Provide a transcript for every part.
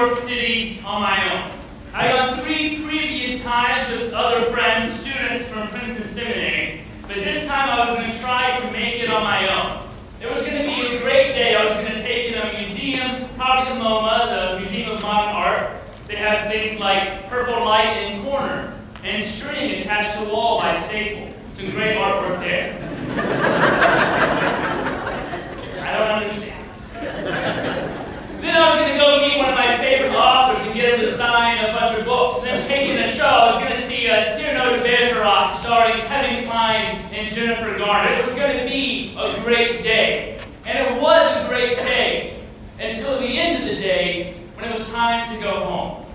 York City on my own. I gone 3 previous times with other friends, students from Princeton Seminary, but this time I was going to try to make it on my own. It was going to be a great day. I was going to take in a museum, probably the MoMA, the Museum of Modern Art. They have things like purple light in corner and string attached to the wall by Staples. Some great artwork there. I don't understand. Then I was going to go meet one of my favorite authors and get him to sign a bunch of books. And then taking a show, I was going to see Cyrano de Bergerac starring Kevin Kline and Jennifer Garner. It was going to be a great day. And it was a great day until the end of the day when it was time to go home.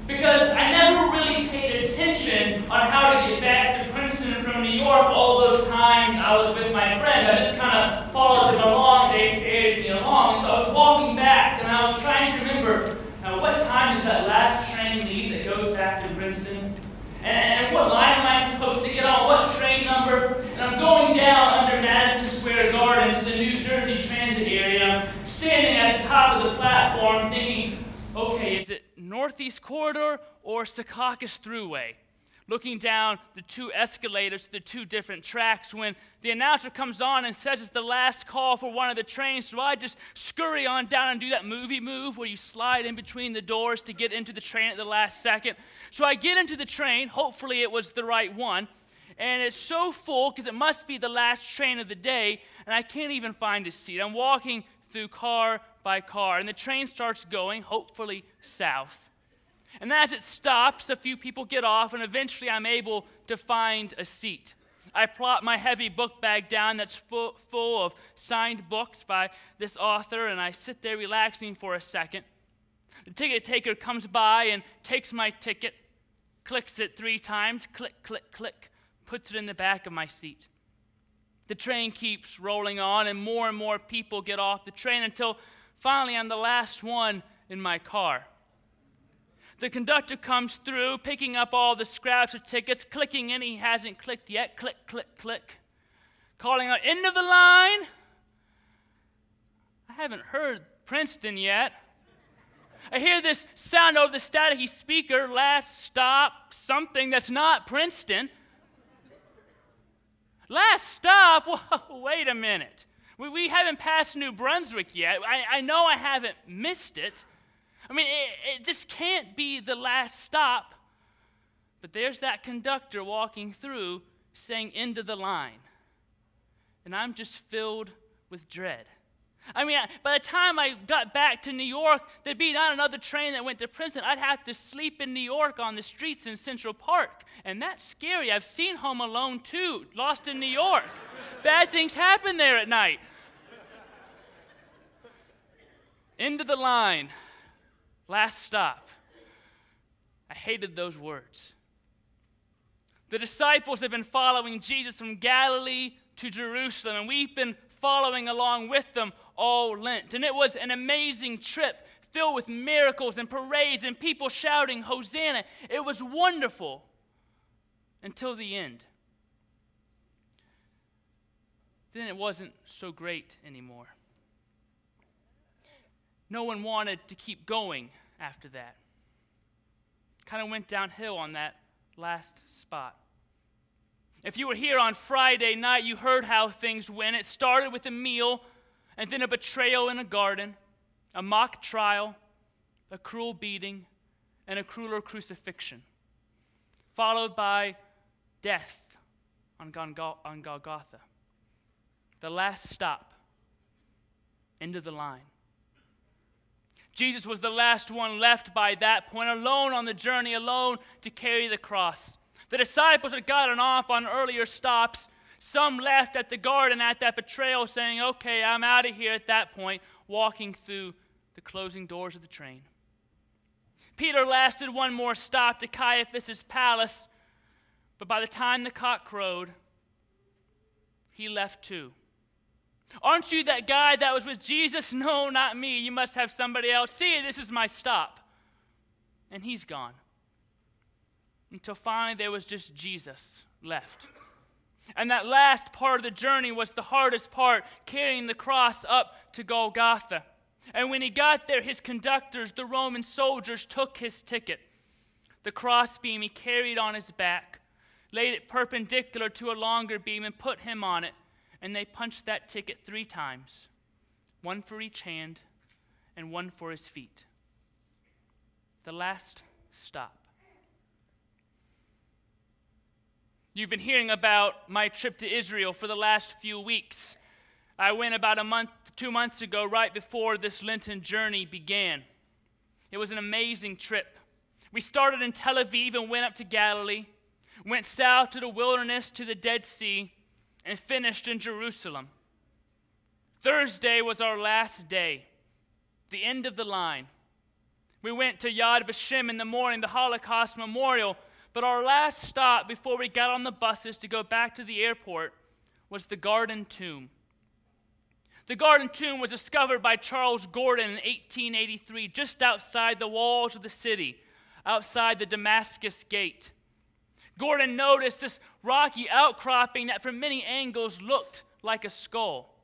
Because I never really paid attention on how to get back to Princeton from New York all those times I was with my friends. I just kind of followed them along. They aided me along. So I was walking back, and I was trying to remember, what time does that last train leave that goes back to Princeton? And what line am I supposed to get on? What train number? And I'm going down under Madison Square Garden to the New Jersey Transit area. I'm standing at the top of the platform thinking, okay, is it Northeast Corridor or Secaucus Thruway? Looking down the 2 escalators to the 2 different tracks when the announcer comes on and says it's the last call for one of the trains, so I just scurry on down and do that movie move where you slide in between the doors to get into the train at the last second. So I get into the train, hopefully it was the right one, and it's so full because it must be the last train of the day, and I can't even find a seat. I'm walking through car by car, and the train starts going, hopefully south. And as it stops, a few people get off, and eventually I'm able to find a seat. I plop my heavy book bag down that's full of signed books by this author, and I sit there relaxing for a second. The ticket taker comes by and takes my ticket, clicks it 3 times, click, click, click, puts it in the back of my seat. The train keeps rolling on, and more people get off the train until finally I'm the last one in my car. The conductor comes through, picking up all the scraps of tickets, clicking in. He hasn't clicked yet. Click, click, click. Calling out, end of the line. I haven't heard Princeton yet. I hear this sound over the staticky speaker, last stop, something that's not Princeton. Last stop? Whoa, wait a minute. We haven't passed New Brunswick yet. I know I haven't missed it. I mean, this can't be the last stop. But there's that conductor walking through saying, end of the line. And I'm just filled with dread. I mean, by the time I got back to New York, there'd be not another train that went to Princeton. I'd have to sleep in New York on the streets in Central Park. And that's scary. I've seen Home Alone 2, Lost in New York. Bad things happen there at night. End of the line. Last stop. I hated those words. The disciples have been following Jesus from Galilee to Jerusalem, and we've been following along with them all Lent. And it was an amazing trip filled with miracles and parades and people shouting, Hosanna. It was wonderful until the end. Then it wasn't so great anymore. No one wanted to keep going after that. Kind of went downhill on that last spot. If you were here on Friday night, you heard how things went. It started with a meal, and then a betrayal in a garden, a mock trial, a cruel beating, and a crueler crucifixion, followed by death on Golgotha. The last stop, end of the line. Jesus was the last one left by that point, alone on the journey, alone to carry the cross. The disciples had gotten off on earlier stops. Some left at the garden at that betrayal saying, okay, I'm out of here at that point, walking through the closing doors of the train. Peter lasted one more stop to Caiaphas' palace, but by the time the cock crowed, he left too. Aren't you that guy that was with Jesus? No, not me. You must have somebody else. See, this is my stop. And he's gone. Until finally there was just Jesus left. And that last part of the journey was the hardest part, carrying the cross up to Golgotha. And when he got there, his conductors, the Roman soldiers, took his ticket. The crossbeam he carried on his back, laid it perpendicular to a longer beam, and put him on it. And they punched that ticket 3 times, one for each hand and one for his feet. The last stop. You've been hearing about my trip to Israel for the last few weeks. I went about 2 months ago, right before this Lenten journey began. It was an amazing trip. We started in Tel Aviv and went up to Galilee, went south to the wilderness to the Dead Sea, and finished in Jerusalem. Thursday was our last day, the end of the line. We went to Yad Vashem in the morning, the Holocaust Memorial, but our last stop before we got on the buses to go back to the airport was the Garden Tomb. The Garden Tomb was discovered by Charles Gordon in 1883, just outside the walls of the city, outside the Damascus Gate. Gordon noticed this rocky outcropping that from many angles looked like a skull.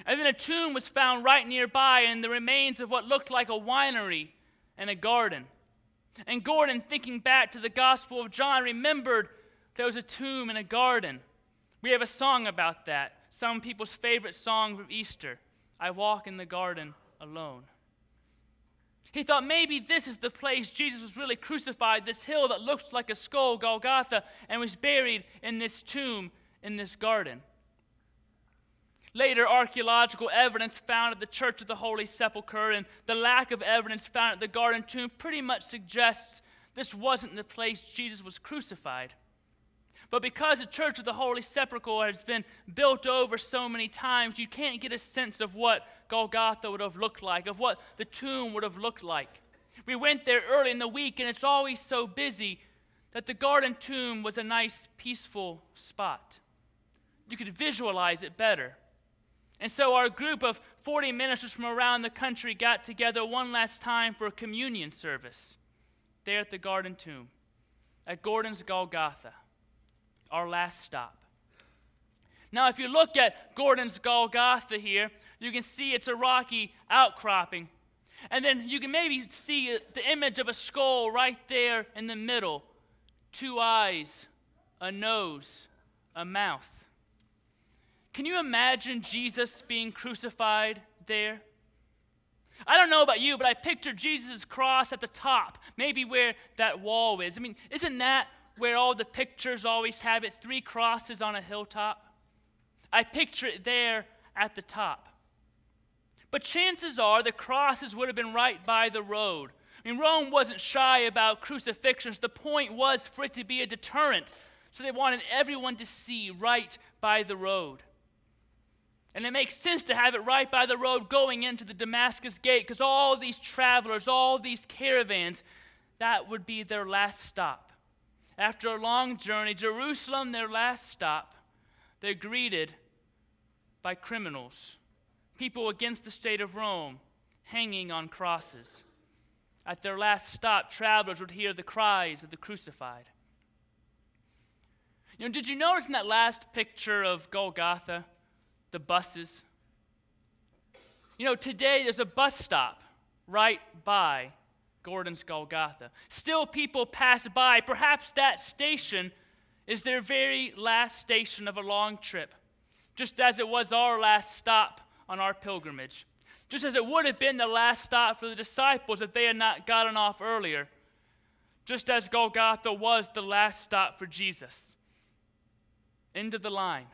And then a tomb was found right nearby, and the remains of what looked like a winery and a garden. And Gordon, thinking back to the Gospel of John, remembered there was a tomb and a garden. We have a song about that. Some people's favorite song from Easter, I walk in the garden alone. He thought maybe this is the place Jesus was really crucified, this hill that looks like a skull, Golgotha, and was buried in this tomb in this garden. Later, archaeological evidence found at the Church of the Holy Sepulchre and the lack of evidence found at the Garden Tomb pretty much suggests this wasn't the place Jesus was crucified. But because the Church of the Holy Sepulchre has been built over so many times, you can't get a sense of what Golgotha would have looked like, of what the tomb would have looked like. We went there early in the week, and it's always so busy that the Garden Tomb was a nice, peaceful spot. You could visualize it better. And so our group of 40 ministers from around the country got together one last time for a communion service there at the Garden Tomb, at Gordon's Golgotha, our last stop. Now, if you look at Gordon's Golgotha here, you can see it's a rocky outcropping. And then you can maybe see the image of a skull right there in the middle. 2 eyes, a nose, a mouth. Can you imagine Jesus being crucified there? I don't know about you, but I picture Jesus' cross at the top, maybe where that wall is. I mean, isn't that where all the pictures always have it, 3 crosses on a hilltop? I picture it there at the top. But chances are the crosses would have been right by the road. I mean, Rome wasn't shy about crucifixions. The point was for it to be a deterrent. So they wanted everyone to see right by the road. And it makes sense to have it right by the road going into the Damascus Gate, because all these travelers, all these caravans, that would be their last stop. After a long journey, Jerusalem, their last stop, they're greeted by criminals, people against the state of Rome, hanging on crosses. At their last stop, travelers would hear the cries of the crucified. You know, did you notice in that last picture of Golgotha, the buses? You know, today there's a bus stop right by Gordon's Golgotha. Still people pass by. Perhaps that station is their very last station of a long trip, just as it was our last stop on our pilgrimage, just as it would have been the last stop for the disciples if they had not gotten off earlier, just as Golgotha was the last stop for Jesus. End of the line.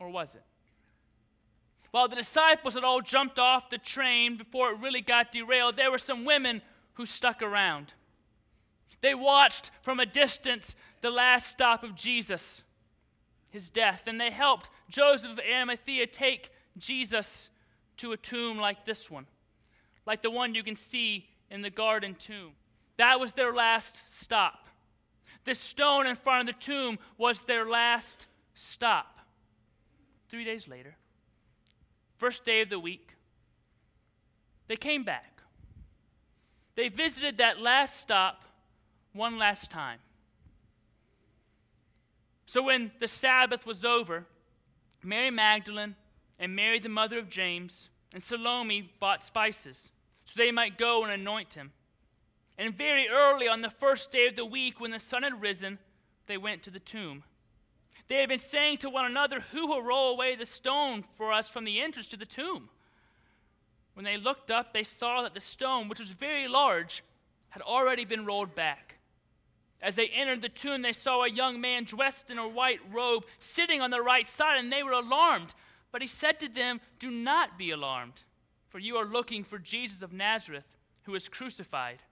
Or was it? While the disciples had all jumped off the train before it really got derailed, there were some women who stuck around. They watched from a distance the last stop of Jesus, his death, and they helped Joseph of Arimathea take Jesus to a tomb like this one, like the one you can see in the Garden Tomb. That was their last stop. This stone in front of the tomb was their last stop. 3 days later, first day of the week, they came back. They visited that last stop one last time. So when the Sabbath was over, Mary Magdalene and Mary, the mother of James, and Salome bought spices, so they might go and anoint him. And very early on the first day of the week, when the sun had risen, they went to the tomb. They had been saying to one another, "Who will roll away the stone for us from the entrance to the tomb?" When they looked up, they saw that the stone, which was very large, had already been rolled back. As they entered the tomb, they saw a young man dressed in a white robe sitting on the right side, and they were alarmed. But he said to them, "Do not be alarmed, for you are looking for Jesus of Nazareth, who was crucified.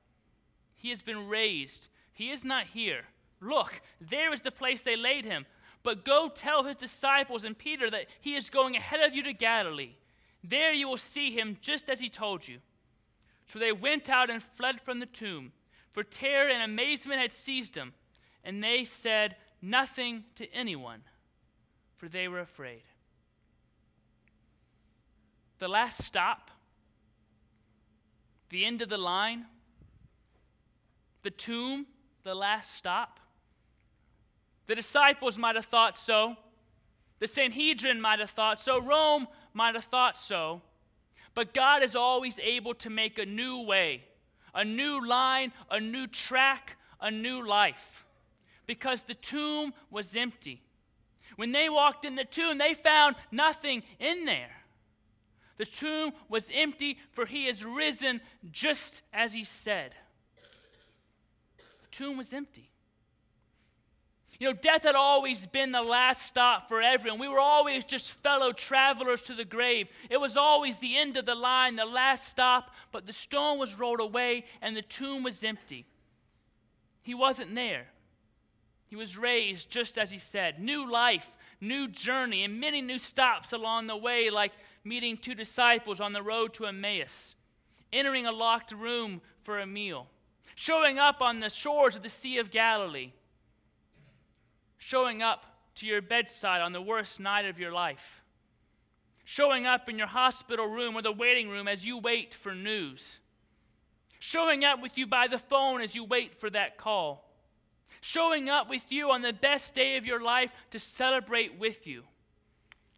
He has been raised. He is not here. Look, there is the place they laid him. But go tell his disciples and Peter that he is going ahead of you to Galilee. There you will see him just as he told you." So they went out and fled from the tomb, for terror and amazement had seized them, and they said nothing to anyone, for they were afraid. The last stop, the end of the line, the tomb, the last stop. The disciples might have thought so. The Sanhedrin might have thought so. Rome might have thought so. But God is always able to make a new way, a new line, a new track, a new life. Because the tomb was empty. When they walked in the tomb, they found nothing in there. The tomb was empty, for he is risen just as he said. The tomb was empty. You know, death had always been the last stop for everyone. We were always just fellow travelers to the grave. It was always the end of the line, the last stop, but the stone was rolled away and the tomb was empty. He wasn't there. He was raised just as he said. New life, new journey, and many new stops along the way, like meeting two disciples on the road to Emmaus, entering a locked room for a meal, showing up on the shores of the Sea of Galilee, showing up to your bedside on the worst night of your life, showing up in your hospital room or the waiting room as you wait for news, showing up with you by the phone as you wait for that call, showing up with you on the best day of your life to celebrate with you.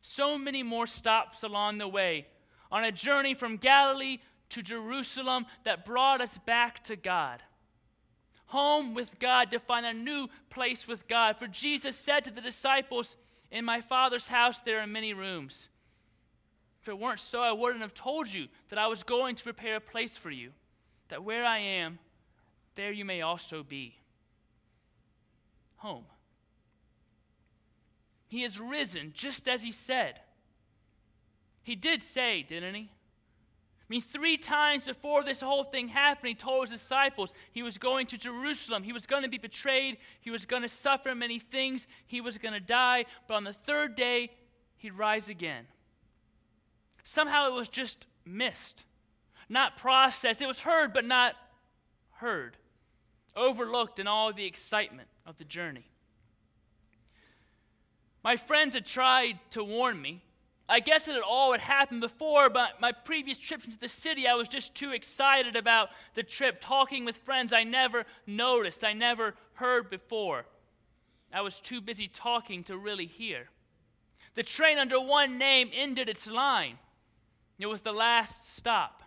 So many more stops along the way on a journey from Galilee to Jerusalem that brought us back to God. Home with God, to find a new place with God. For Jesus said to the disciples, "In my Father's house there are many rooms. If it weren't so, I wouldn't have told you that I was going to prepare a place for you, that where I am, there you may also be." Home. He is risen just as he said. He did say, didn't he? I mean, 3 times before this whole thing happened, he told his disciples he was going to Jerusalem. He was going to be betrayed. He was going to suffer many things. He was going to die. But on the 3rd day, he'd rise again. Somehow it was just missed, not processed. It was heard, but not heard. Overlooked in all the excitement of the journey. My friends had tried to warn me. I guess that it all had happened before, but my previous trips into the city, I was just too excited about the trip, talking with friends I never noticed, I never heard before. I was too busy talking to really hear. The train under one name ended its line. It was the last stop.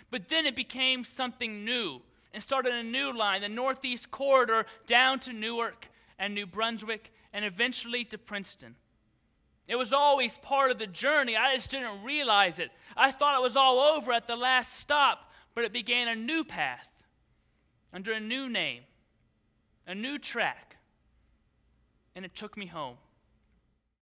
But then it became something new and started a new line, the Northeast Corridor down to Newark and New Brunswick and eventually to Princeton. It was always part of the journey. I just didn't realize it. I thought it was all over at the last stop, but it began a new path under a new name, a new track, and it took me home.